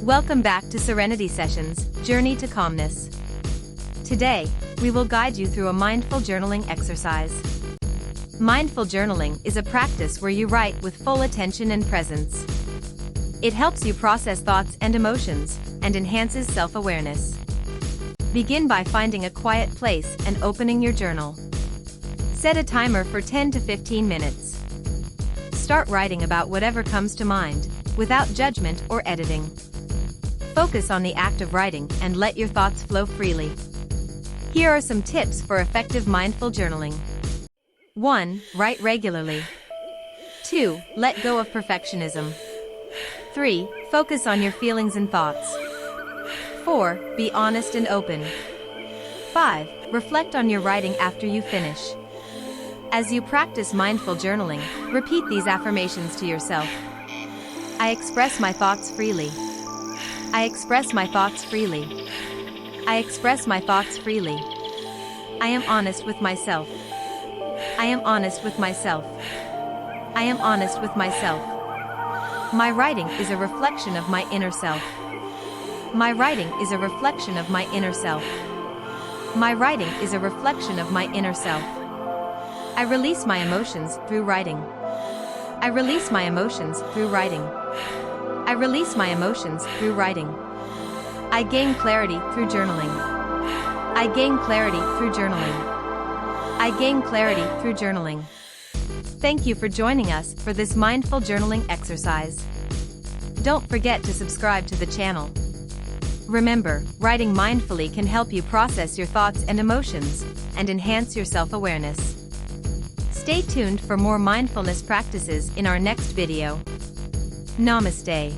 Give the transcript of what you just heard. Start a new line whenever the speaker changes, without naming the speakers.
Welcome back to Serenity Sessions, Journey to Calmness. Today, we will guide you through a mindful journaling exercise. Mindful journaling is a practice where you write with full attention and presence. It helps you process thoughts and emotions, and enhances self-awareness. Begin by finding a quiet place and opening your journal. Set a timer for 10 to 15 minutes. Start writing about whatever comes to mind, without judgment or editing. Focus on the act of writing and let your thoughts flow freely. Here are some tips for effective mindful journaling. 1. Write regularly. 2. Let go of perfectionism. 3. Focus on your feelings and thoughts. 4. Be honest and open. 5. Reflect on your writing after you finish. As you practice mindful journaling, repeat these affirmations to yourself. I express my thoughts freely. I express my thoughts freely. I express my thoughts freely. I am honest with myself. I am honest with myself. I am honest with myself. My writing is a reflection of my inner self. My writing is a reflection of my inner self. My writing is a reflection of my inner self. I release my emotions through writing. I release my emotions through writing. I release my emotions through writing. I gain clarity through journaling. I gain clarity through journaling. I gain clarity through journaling. Thank you for joining us for this mindful journaling exercise. Don't forget to subscribe to the channel. Remember, writing mindfully can help you process your thoughts and emotions, and enhance your self-awareness. Stay tuned for more mindfulness practices in our next video. Namaste.